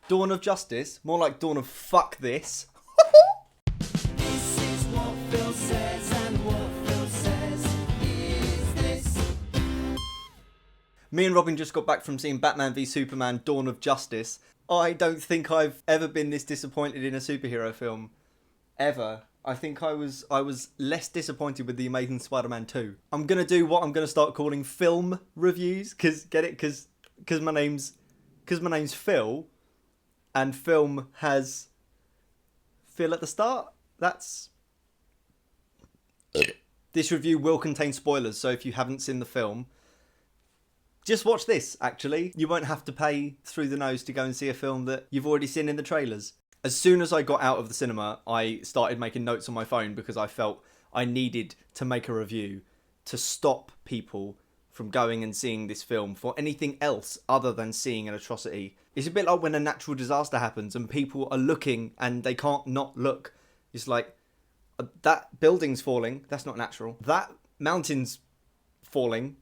Dawn of Justice? More like Dawn of Fuck This. This is what Phil says, and what Phil says is this. Me and Robin just got back from seeing Batman v Superman Dawn of Justice. I don't think I've ever been this disappointed in a superhero film. Ever. I think I was less disappointed with The Amazing Spider-Man 2. I'm going to do what I'm going to start calling film reviews. Because my name's Phil. And film has Phil at the start. This review will contain spoilers, so if you haven't seen the film, just watch this, actually. You won't have to pay through the nose to go and see a film that you've already seen in the trailers. As soon as I got out of the cinema, I started making notes on my phone because I felt I needed to make a review to stop people from going and seeing this film for anything else other than seeing an atrocity. It's a bit like when a natural disaster happens and people are looking and they can't not look. It's like, that building's falling. That's not natural. That mountain's falling.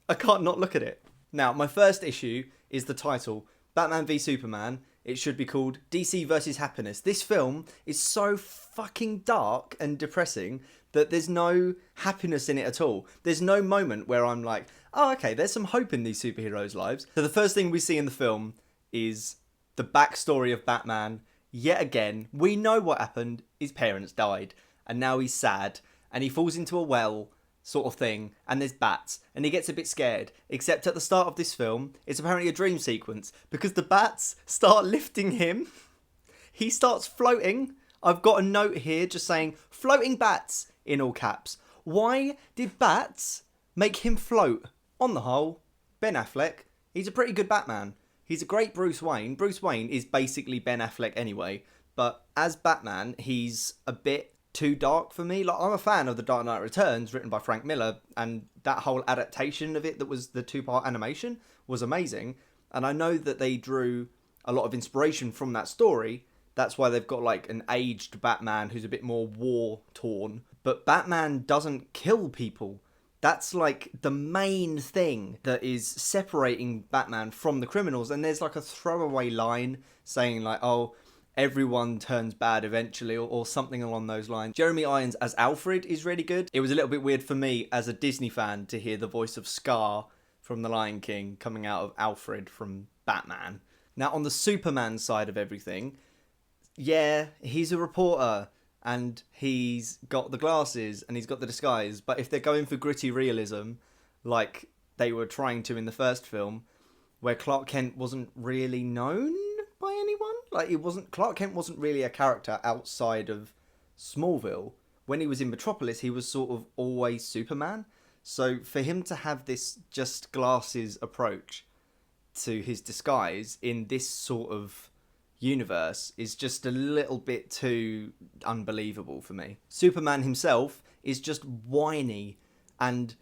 I can't not look at it. Now, my first issue is the title, Batman v Superman. It should be called DC vs. Happiness. This film is so fucking dark and depressing that there's no happiness in it at all. There's no moment where I'm like, oh, okay, there's some hope in these superheroes' lives. So the first thing we see in the film is the backstory of Batman. Yet again, we know what happened. His parents died. And now he's sad. And he falls into a well sort of thing, and there's bats, and he gets a bit scared, except at the start of this film it's apparently a dream sequence because the bats start lifting him. He starts floating. I've got a note here just saying floating bats in all caps. Why did bats make him float? On the whole, Ben Affleck, he's a pretty good Batman. He's a great Bruce Wayne. Bruce Wayne is basically Ben Affleck anyway, but as Batman he's a bit too dark for me. Like, I'm a fan of The Dark Knight Returns, written by Frank Miller, and that whole adaptation of it that was the 2-part animation was amazing. And I know that they drew a lot of inspiration from that story. That's why they've got like an aged Batman who's a bit more war-torn. But Batman doesn't kill people. That's like the main thing that is separating Batman from the criminals. And there's like a throwaway line saying like, oh, everyone turns bad eventually, or something along those lines. Jeremy Irons as Alfred is really good. It was a little bit weird for me as a Disney fan to hear the voice of Scar from The Lion King coming out of Alfred from Batman. Now, on the Superman side of everything, yeah, he's a reporter and he's got the glasses and he's got the disguise, but if they're going for gritty realism, like they were trying to in the first film, where Clark Kent wasn't really known by anyone, like Clark Kent wasn't really a character outside of Smallville. When he was in Metropolis, he was sort of always Superman. So for him to have this just glasses approach to his disguise in this sort of universe is just a little bit too unbelievable for me. Superman himself is just whiny and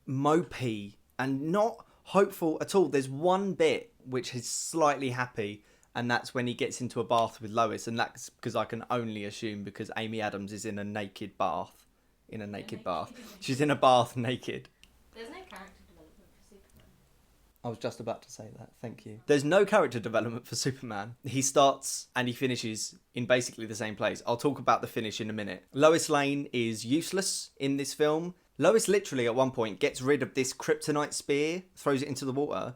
mopey and not hopeful at all. There's one bit which is slightly happy, and that's when he gets into a bath with Lois, and that's because I can only assume because Amy Adams is in a naked bath. In a naked bath. She's in a bath naked. There's no character development for Superman. I was just about to say that, thank you. There's no character development for Superman. He starts and he finishes in basically the same place. I'll talk about the finish in a minute. Lois Lane is useless in this film. Lois literally at one point gets rid of this kryptonite spear, throws it into the water,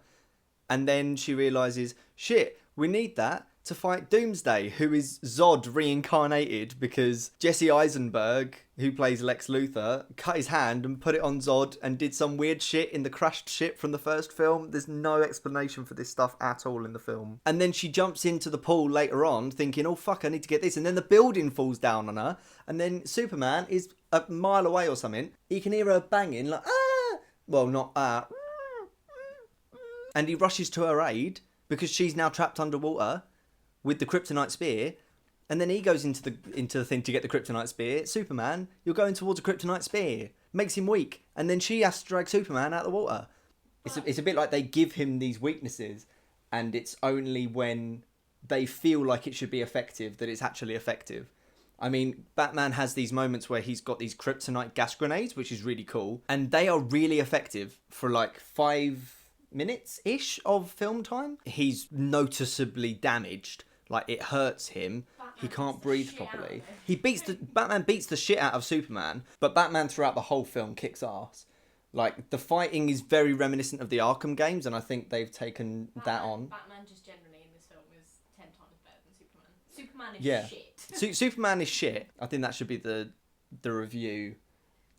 and then she realises, shit, we need that to fight Doomsday, who is Zod reincarnated because Jesse Eisenberg, who plays Lex Luthor, cut his hand and put it on Zod and did some weird shit in the crashed ship from the first film. There's no explanation for this stuff at all in the film. And then she jumps into the pool later on thinking, oh fuck, I need to get this. And then the building falls down on her. And then Superman is a mile away or something. He can hear her banging like, ah! Well, not ah. And he rushes to her aid because she's now trapped underwater with the kryptonite spear, and then he goes into the thing to get the kryptonite spear. Superman, you're going towards a kryptonite spear. Makes him weak, and then she has to drag Superman out of the water. It's a bit like they give him these weaknesses, and it's only when they feel like it should be effective that it's actually effective. I mean, Batman has these moments where he's got these kryptonite gas grenades, which is really cool, and they are really effective for like 5 minutes-ish of film time. He's noticeably damaged. Like, it hurts him. He Batman can't beats the breathe shit out properly. of him. Batman beats the shit out of Superman, but Batman throughout the whole film kicks ass. Like, the fighting is very reminiscent of the Arkham games, and I think they've taken that on. Batman just generally in this film is 10 times better than Superman. Superman is Yeah. shit. Superman is shit. I think that should be the review.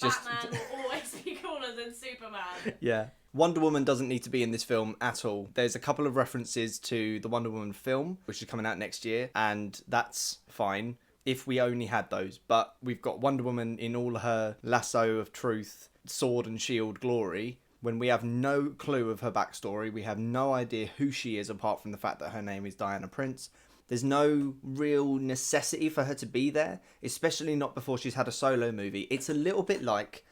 Batman will always be cooler than Superman. Yeah. Wonder Woman doesn't need to be in this film at all. There's a couple of references to the Wonder Woman film, which is coming out next year, and that's fine if we only had those. But we've got Wonder Woman in all her lasso of truth, sword and shield glory, when we have no clue of her backstory. We have no idea who she is apart from the fact that her name is Diana Prince. There's no real necessity for her to be there, especially not before she's had a solo movie. It's a little bit like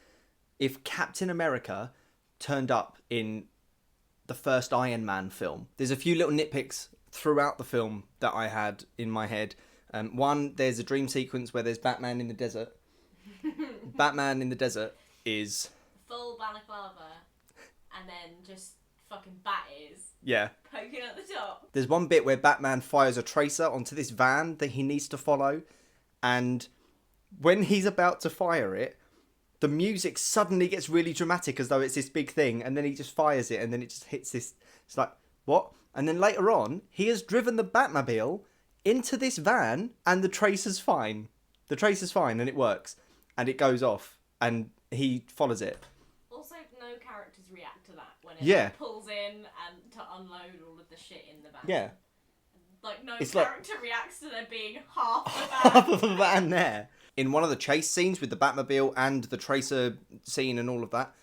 if Captain America turned up in the first Iron Man film. There's a few little nitpicks throughout the film that I had in my head. One, there's a dream sequence where there's Batman in the desert. Batman in the desert is... Full balaclava, and then just fucking bat ears Yeah. poking at the top. There's one bit where Batman fires a tracer onto this van that he needs to follow, and when he's about to fire it, the music suddenly gets really dramatic as though it's this big thing, and then he just fires it, and then it just hits this... It's like, what? And then later on, he has driven the Batmobile into this van, and the tracer's fine. The tracer's fine, and it works. And it goes off, and he follows it. Also, no characters react to that when it Yeah. pulls in and to unload all of the shit in the van. Yeah. Like, no It's like- character reacts to there being half the Half van. of the van there. In one of the chase scenes with the Batmobile and the tracer scene and all of that,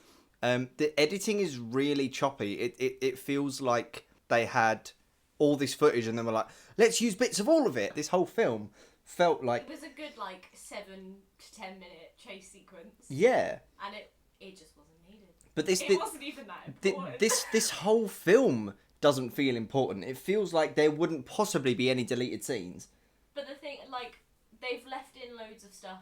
the editing is really choppy. It feels like they had all this footage and then were like, let's use bits of all of it. This whole film felt like... It was a good, 7 to 10 minute chase sequence. Yeah. And it just wasn't needed. But It wasn't even that important. this whole film doesn't feel important. It feels like there wouldn't possibly be any deleted scenes. But the thing, they've left in loads of stuff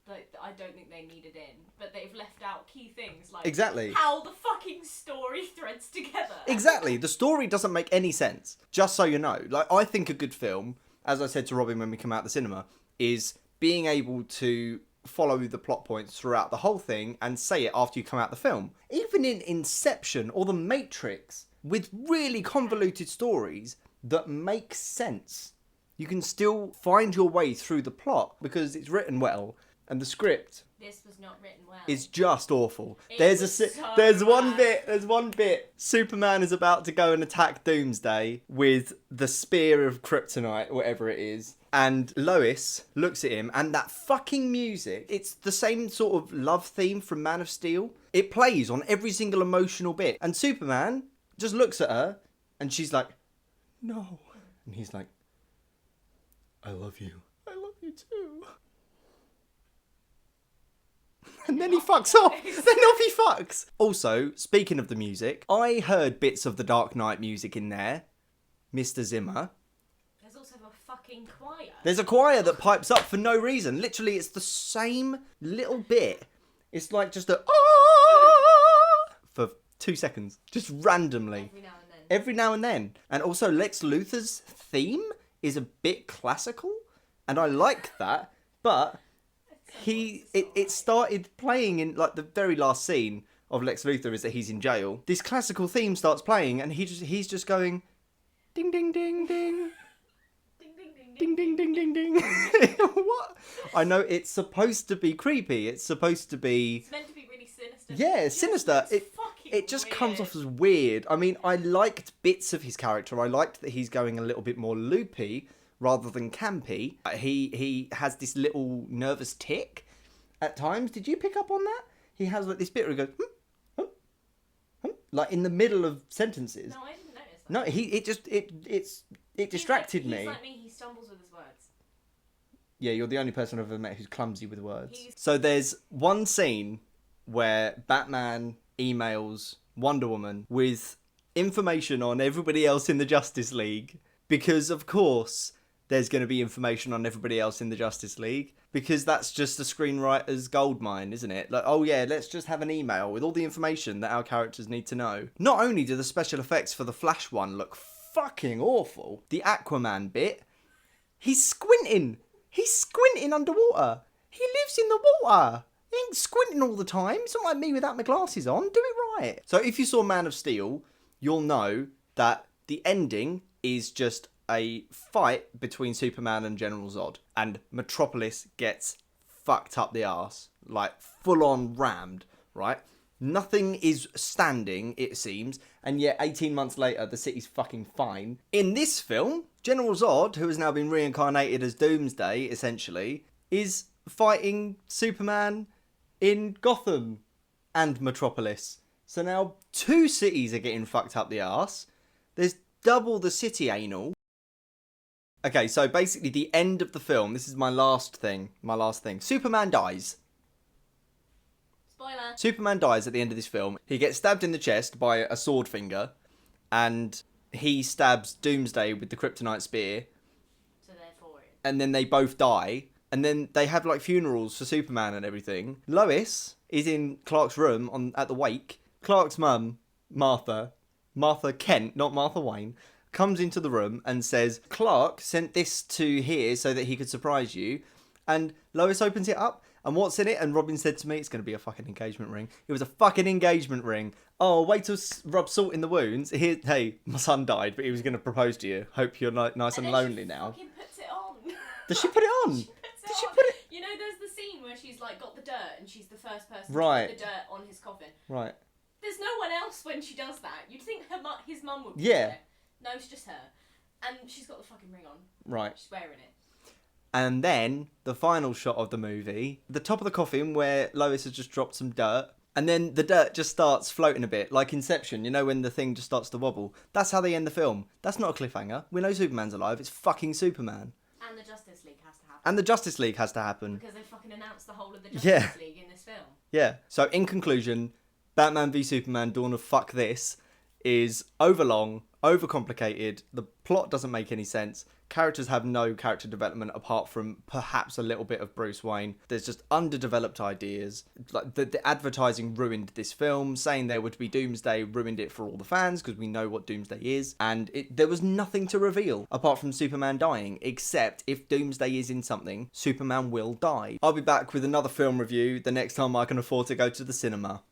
that I don't think they needed in, but they've left out key things like Exactly. how the fucking story threads together. Exactly. The story doesn't make any sense. Just so you know. I think a good film, as I said to Robin when we come out the cinema, is being able to follow the plot points throughout the whole thing and say it after you come out the film. Even in Inception or The Matrix, with really convoluted stories that make sense, you can still find your way through the plot because it's written well and the script This was not written well. is just awful. It There's was so there's one bad. bit. There's one bit. Superman is about to go and attack Doomsday with the spear of kryptonite, whatever it is, and Lois looks at him, and that fucking music. It's the same sort of love theme from Man of Steel. It plays on every single emotional bit, and Superman just looks at her, and she's like, "No," and he's like, "I love you. I love you too." And then he fucks off. Then off he fucks. Also, speaking of the music, I heard bits of the Dark Knight music in there. Mr. Zimmer. There's also a fucking choir. There's a choir that pipes up for no reason. Literally, it's the same little bit. It's like just a for 2 seconds. Just randomly. Every now and then. Every now and then. And also, Lex Luthor's theme is a bit classical. And I like that. But... it started playing in like the very last scene of Lex Luthor is that he's in jail. This classical theme starts playing and he's just going ding ding ding ding Ding, ding, ding, ding ding ding ding ding. What? I know it's supposed to be creepy. It's supposed to be It's meant to be really sinister. yeah, It just sinister. looks It fucking just comes weird. off as weird. I mean, I liked bits of his character. I liked that he's going a little bit more loopy rather than campy. He has this little nervous tick at times. Did you pick up on that? He has like this bit where he goes, like in the middle of sentences. No, I didn't notice that. No, it distracted He's me. like me, he stumbles with his words. Yeah, you're the only person I've ever met who's clumsy with words. He's- So there's one scene where Batman emails Wonder Woman with information on everybody else in the Justice League because, of course, there's going to be information on everybody else in the Justice League, because that's just a screenwriter's goldmine, isn't it? Like, oh yeah, let's just have an email with all the information that our characters need to know. Not only do the special effects for the Flash one look fucking awful, the Aquaman bit, he's squinting underwater. He lives in the water. He ain't squinting all the time. It's not like me without my glasses on. Do it right. So if you saw Man of Steel, you'll know that the ending is just a fight between Superman and General Zod. And Metropolis gets fucked up the arse. Like, full on rammed, right? Nothing is standing, it seems. And yet, 18 months later, the city's fucking fine. In this film, General Zod, who has now been reincarnated as Doomsday, essentially, is fighting Superman in Gotham and Metropolis. So now 2 cities are getting fucked up the arse. There's double the city anal. Okay, so basically the end of the film, this is my last thing. Superman dies. Spoiler. Superman dies at the end of this film. He gets stabbed in the chest by a sword finger, and he stabs Doomsday with the kryptonite spear. So therefore it. And then they both die. And then they have like funerals for Superman and everything. Lois is in Clark's room at the wake. Clark's mum, Martha Kent, not Martha Wayne, comes into the room and says, Clark sent this to here so that he could surprise you. And Lois opens it up. And what's in it? And Robin said to me, it's going to be a fucking engagement ring. It was a fucking engagement ring. Oh, wait till rub salt in the wounds. Here, hey, my son died, but he was going to propose to you. Hope you're nice and lonely now. Fucking puts it on. Does she put it on? Did she put it? You know, there's the scene where she's like got the dirt and she's the first person Right. to put the dirt on his coffin. Right. There's no one else when she does that. You'd think his mum would be Yeah. there. No, it's just her. And she's got the fucking ring on. Right. She's wearing it. And then the final shot of the movie, the top of the coffin where Lois has just dropped some dirt. And then the dirt just starts floating a bit, like Inception, you know, when the thing just starts to wobble. That's how they end the film. That's not a cliffhanger. We know Superman's alive. It's fucking Superman. And the Justice League has to happen. And the Justice League has to happen. Because they fucking announced the whole of the Justice Yeah. League in this film. Yeah. So in conclusion, Batman v Superman Dawn of Fuck This is overlong, overcomplicated. The plot doesn't make any sense. Characters have no character development apart from perhaps a little bit of Bruce Wayne. There's just underdeveloped ideas. Like the advertising ruined this film. Saying there would be Doomsday ruined it for all the fans because we know what Doomsday is. And there was nothing to reveal apart from Superman dying. Except if Doomsday is in something, Superman will die. I'll be back with another film review the next time I can afford to go to the cinema.